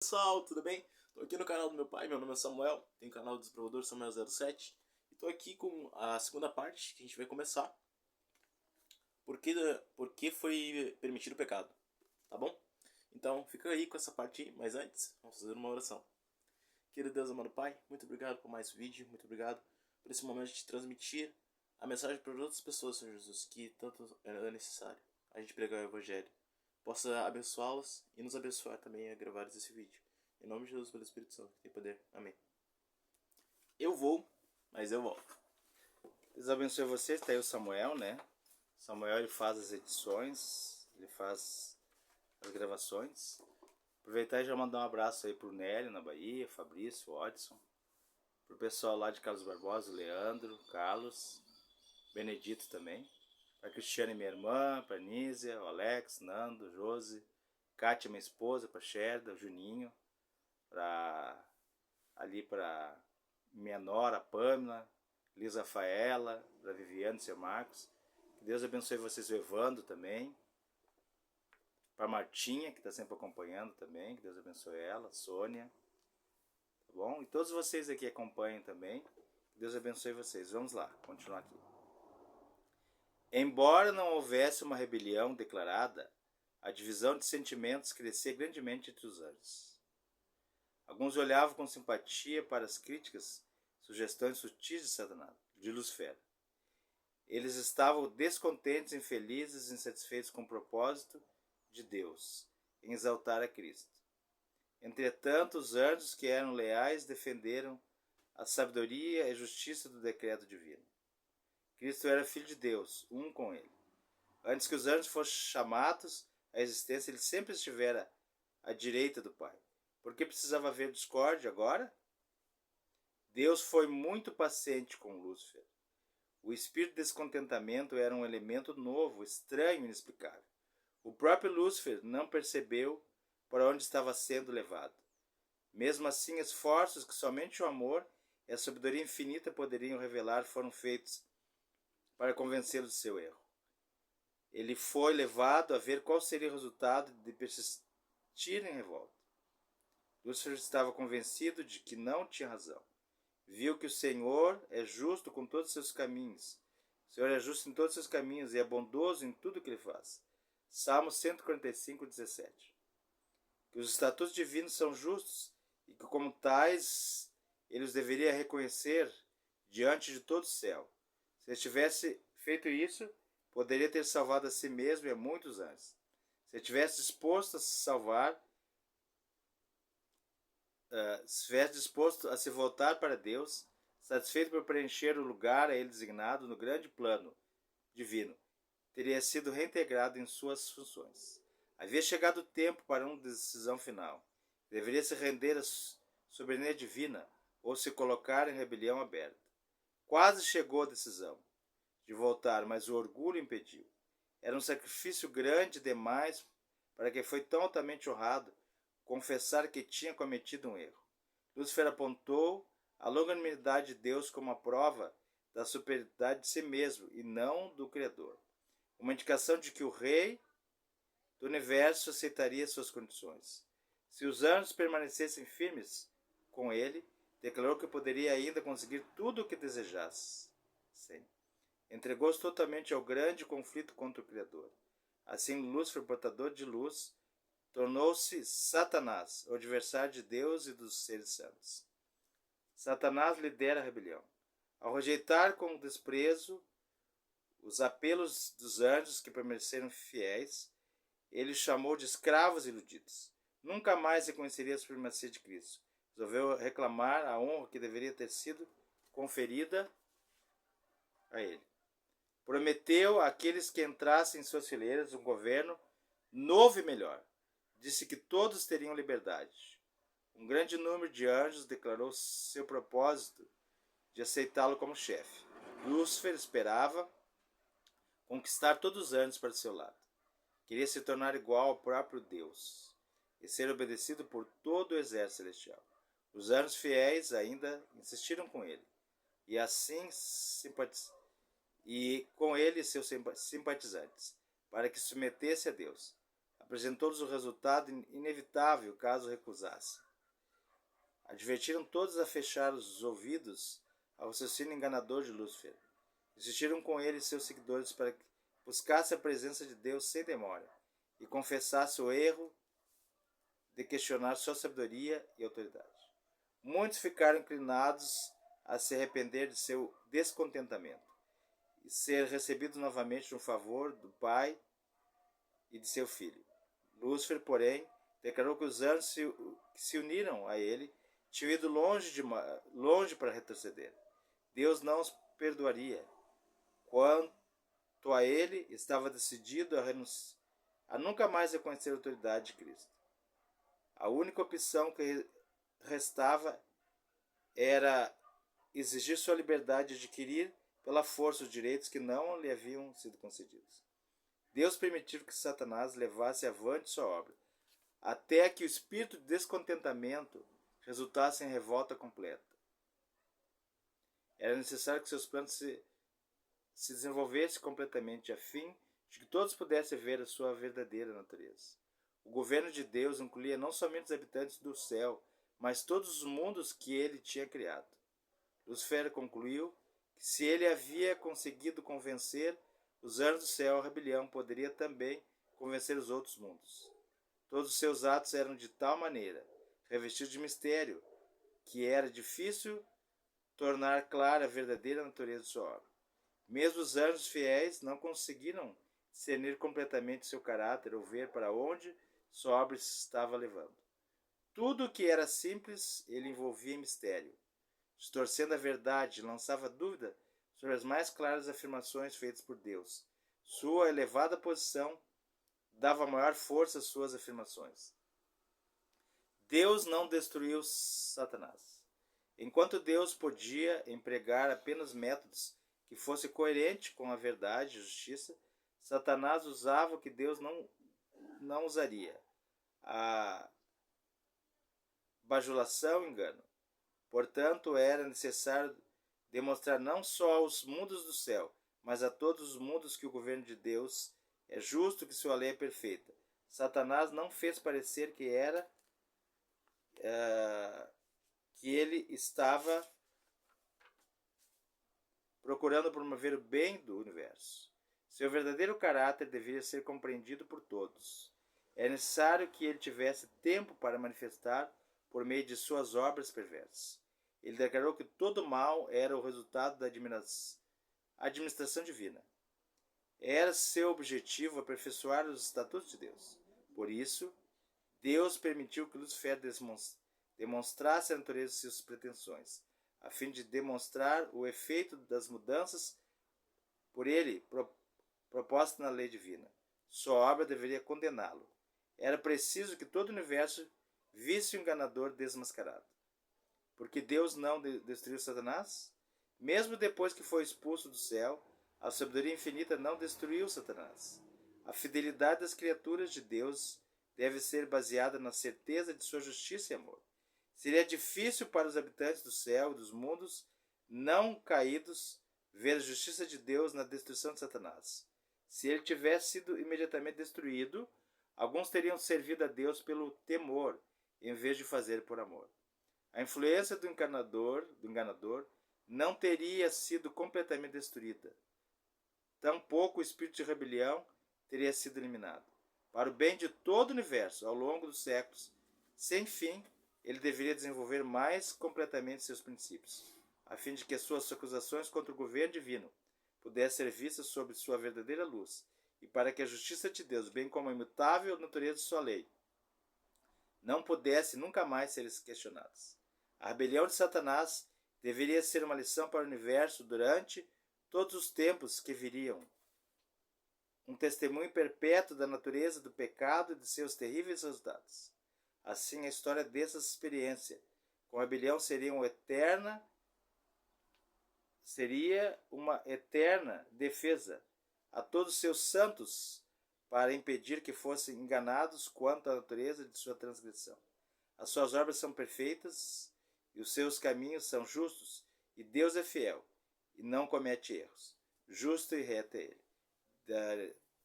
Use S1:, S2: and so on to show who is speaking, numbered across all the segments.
S1: pessoal, tudo bem? Tô aqui no canal do meu pai, meu nome é Samuel, tem o canal do Desbravador Samuel07 e tô aqui com a segunda parte que a gente vai começar. Por que foi permitido o pecado, tá bom? Então fica aí com essa parte aí, mas antes, vamos fazer uma oração. Querido Deus, amado Pai, muito obrigado por mais vídeo, muito obrigado por esse momento de transmitir a mensagem para outras pessoas, Senhor Jesus, que tanto é necessário a gente pregar o Evangelho. Possa abençoá-los e nos abençoar também a gravar esse vídeo. Em nome de Jesus, pelo Espírito Santo, que tem poder. Amém. Eu vou, mas eu volto.
S2: Deus abençoe vocês. Está aí o Samuel, né? Samuel, ele faz as edições, ele faz as gravações. Aproveitar e já mandar um abraço aí pro Nélio na Bahia, Fabrício, Odson, pro pessoal lá de Carlos Barbosa, Leandro, Carlos, Benedito também, pra Cristiane, minha irmã, pra Nízia, o Alex, Nando, Josi, Kátia, minha esposa, pra Sherda, Juninho, pra minha nora, Pâmela, Lisa Rafaela, pra Viviane, seu Marcos. Que Deus abençoe vocês, o Evandro também. Para Martinha, que está sempre acompanhando também, que Deus abençoe ela, Sônia, tá bom? E todos vocês aqui acompanhem também, que Deus abençoe vocês. Vamos lá, continuar aqui. Embora não houvesse uma rebelião declarada, a divisão de sentimentos crescia grandemente entre os anjos. Alguns olhavam com simpatia para as críticas, sugestões sutis de Satanás, de Lúcifer. Eles estavam descontentes, infelizes, insatisfeitos com o propósito de Deus em exaltar a Cristo. Entretanto, os anjos que eram leais defenderam a sabedoria e a justiça do decreto divino. Cristo era filho de Deus, um com ele. Antes que os anjos fossem chamados à existência, ele sempre estivera à direita do Pai. Por que precisava haver discórdia agora? Deus foi muito paciente com Lúcifer. O espírito de descontentamento era um elemento novo, estranho e inexplicável. O próprio Lúcifer não percebeu para onde estava sendo levado. Mesmo assim, esforços que somente o amor e a sabedoria infinita poderiam revelar foram feitos para convencê-lo de seu erro. Ele foi levado a ver qual seria o resultado de persistir em revolta. Lúcifer estava convencido de que não tinha razão. Viu que o Senhor é justo com todos os seus caminhos. O Senhor é justo em todos os seus caminhos e é bondoso em tudo que ele faz. Salmo 145, 17. Que os estatutos divinos são justos e que, como tais, ele os deveria reconhecer diante de todo o céu. Se ele tivesse feito isso, poderia ter salvado a si mesmo e a muitos anjos. Se ele tivesse disposto a se salvar, se estivesse disposto a se voltar para Deus, satisfeito por preencher o lugar a ele designado no grande plano divino, teria sido reintegrado em suas funções. Havia chegado o tempo para uma decisão final. Deveria se render à soberania divina ou se colocar em rebelião aberta. Quase chegou a decisão de voltar, mas o orgulho impediu. Era um sacrifício grande demais para que foi tão altamente honrado confessar que tinha cometido um erro. Lúcifer apontou a longanimidade de Deus como a prova da superioridade de si mesmo e não do Criador. Uma indicação de que o rei do universo aceitaria suas condições. Se os anjos permanecessem firmes com ele, declarou que poderia ainda conseguir tudo o que desejasse. Sim. Entregou-se totalmente ao grande conflito contra o Criador. Assim, Lúcifer, portador de luz, tornou-se Satanás, o adversário de Deus e dos seres santos. Satanás lidera a rebelião. Ao rejeitar com desprezo os apelos dos anjos que permaneceram fiéis, ele os chamou de escravos iludidos. Nunca mais reconheceria a supremacia de Cristo. Resolveu reclamar a honra que deveria ter sido conferida a ele. Prometeu àqueles que entrassem em suas fileiras um governo novo e melhor. Disse que todos teriam liberdade. Um grande número de anjos declarou seu propósito de aceitá-lo como chefe. Lúcifer esperava conquistar todos os anjos para seu lado. Queria se tornar igual ao próprio Deus e ser obedecido por todo o exército celestial. Os anjos fiéis ainda insistiram com ele, e assim com ele seus simpatizantes, para que se submetesse a Deus. apresentou-lhes o resultado inevitável caso recusassem. Advertiram todos a fechar os ouvidos ao raciocínio enganador de Lúcifer. Insistiram com ele e seus seguidores para que buscasse a presença de Deus sem demora e confessasse o erro de questionar sua sabedoria e autoridade. Muitos ficaram inclinados a se arrepender de seu descontentamento e ser recebidos novamente no favor do Pai e de seu Filho. Lúcifer, porém, declarou que os anjos que se uniram a ele tinham ido longe para retroceder. Deus não os perdoaria. Quanto a ele, estava decidido a nunca mais reconhecer a autoridade de Cristo. A única opção que restava era exigir sua liberdade de adquirir pela força os direitos que não lhe haviam sido concedidos. Deus permitiu que Satanás levasse avante sua obra, até que o espírito de descontentamento resultasse em revolta completa. Era necessário que seus planos se desenvolvessem completamente, a fim de que todos pudessem ver a sua verdadeira natureza. O governo de Deus incluía não somente os habitantes do céu, mas todos os mundos que ele tinha criado. Lúcifer concluiu que se ele havia conseguido convencer os anjos do céu, a rebelião poderia também convencer os outros mundos. Todos os seus atos eram de tal maneira revestidos de mistério que era difícil tornar clara a verdadeira natureza de sua obra. Mesmo os anjos fiéis não conseguiram discernir completamente seu caráter ou ver para onde sua obra se estava levando. Tudo o que era simples ele envolvia em mistério, distorcendo a verdade, lançava dúvida sobre as mais claras afirmações feitas por Deus. Sua elevada posição dava maior força às suas afirmações. Deus não destruiu Satanás. Enquanto Deus podia empregar apenas métodos que fossem coerentes com a verdade e justiça, Satanás usava o que Deus não usaria: a bajulação e engano. Portanto, era necessário demonstrar não só aos mundos do céu, mas a todos os mundos que o governo de Deus é justo, que sua lei é perfeita. Satanás não fez parecer que ele estava procurando promover o bem do universo. Seu verdadeiro caráter deveria ser compreendido por todos. É necessário que ele tivesse tempo para manifestar por meio de suas obras perversas. Ele declarou que todo mal era o resultado da administração divina. Era seu objetivo aperfeiçoar os estatutos de Deus. Por isso, Deus permitiu que Lúcifer demonstrasse a natureza de suas pretensões, a fim de demonstrar o efeito das mudanças por ele propostas na lei divina. Sua obra deveria condená-lo. Era preciso que todo o universo visse o enganador desmascarado. Porque Deus não destruiu Satanás? Mesmo depois que foi expulso do céu, a sabedoria infinita não destruiu Satanás. A fidelidade das criaturas de Deus deve ser baseada na certeza de sua justiça e amor. Seria difícil para os habitantes do céu e dos mundos não caídos ver a justiça de Deus na destruição de Satanás. Se ele tivesse sido imediatamente destruído, alguns teriam servido a Deus pelo temor, em vez de fazer por amor. A influência do enganador não teria sido completamente destruída. Tampouco o espírito de rebelião teria sido eliminado. Para o bem de todo o universo, ao longo dos séculos, sem fim, ele deveria desenvolver mais completamente seus princípios, a fim de que suas acusações contra o governo divino pudessem ser vistas sob sua verdadeira luz, e para que a justiça de Deus, bem como a imutável natureza de sua lei, não pudesse nunca mais ser questionadas. A rebelião de Satanás deveria ser uma lição para o universo durante todos os tempos que viriam, um testemunho perpétuo da natureza do pecado e de seus terríveis resultados. Assim, a história dessa experiência com a rebelião seria uma eterna defesa a todos os seus santos para impedir que fossem enganados quanto à natureza de sua transgressão. As suas obras são perfeitas e os seus caminhos são justos, e Deus é fiel e não comete erros. Justo e reto é ele.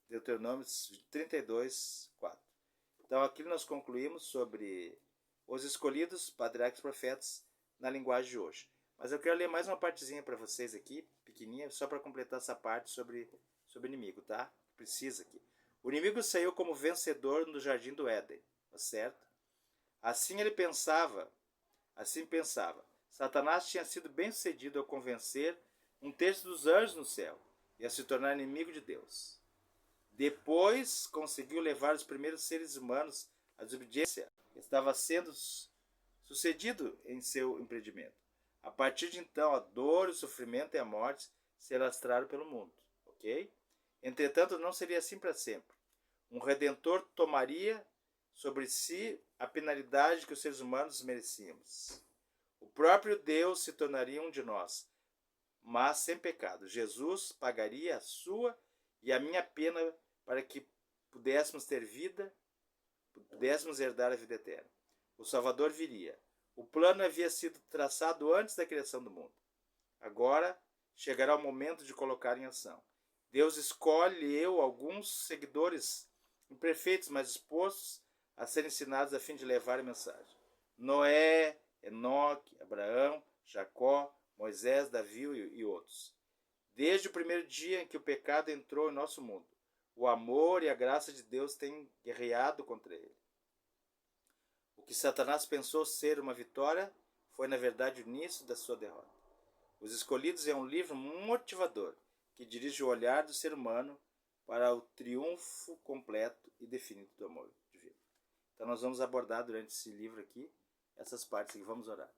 S2: Deuteronômio 32, 4. Então aqui nós concluímos sobre os escolhidos, patriarcas e profetas na linguagem de hoje. Mas eu quero ler mais uma partezinha para vocês aqui, pequenininha, só para completar essa parte sobre o inimigo, tá? Precisa aqui. O inimigo saiu como vencedor no jardim do Éden, tá certo? Assim pensava. Satanás tinha sido bem-sucedido ao convencer um terço dos anjos no céu e a se tornar inimigo de Deus. Depois conseguiu levar os primeiros seres humanos à desobediência. Estava sendo sucedido em seu empreendimento. A partir de então, a dor, o sofrimento e a morte se alastraram pelo mundo. Ok? Entretanto, não seria assim para sempre. Um Redentor tomaria sobre si a penalidade que os seres humanos merecíamos. O próprio Deus se tornaria um de nós, mas sem pecado. Jesus pagaria a sua e a minha pena para que pudéssemos ter vida, pudéssemos herdar a vida eterna. O Salvador viria. O plano havia sido traçado antes da criação do mundo. Agora chegará o momento de colocar em ação. Deus escolheu alguns seguidores imperfeitos, mas dispostos a serem ensinados a fim de levar a mensagem. Noé, Enoque, Abraão, Jacó, Moisés, Davi e outros. Desde o primeiro dia em que o pecado entrou em nosso mundo, o amor e a graça de Deus têm guerreado contra ele. O que Satanás pensou ser uma vitória foi, na verdade, o início da sua derrota. Os Escolhidos é um livro motivador que dirige o olhar do ser humano para o triunfo completo e definido do amor divino. Então nós vamos abordar durante esse livro aqui essas partes aqui. Vamos orar.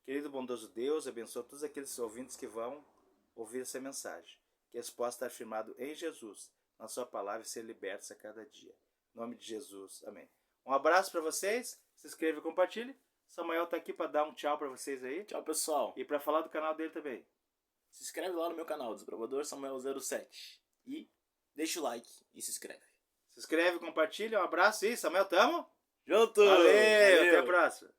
S2: Querido bondoso Deus, abençoa todos aqueles ouvintes que vão ouvir essa mensagem. Que eles possam estar firmados em Jesus, na sua palavra, e ser libertos a cada dia. Em nome de Jesus. Amém. Um abraço para vocês. Se inscreva e compartilhe. Samuel está aqui para dar um tchau para vocês aí.
S1: Tchau, pessoal.
S2: E para falar do canal dele também.
S1: Se inscreve lá no meu canal, Desbravador Samuel07. E deixa o like e se inscreve.
S2: Se inscreve, compartilha. Um abraço e Samuel, tamo?
S1: Junto!
S2: Valeu, até a próxima.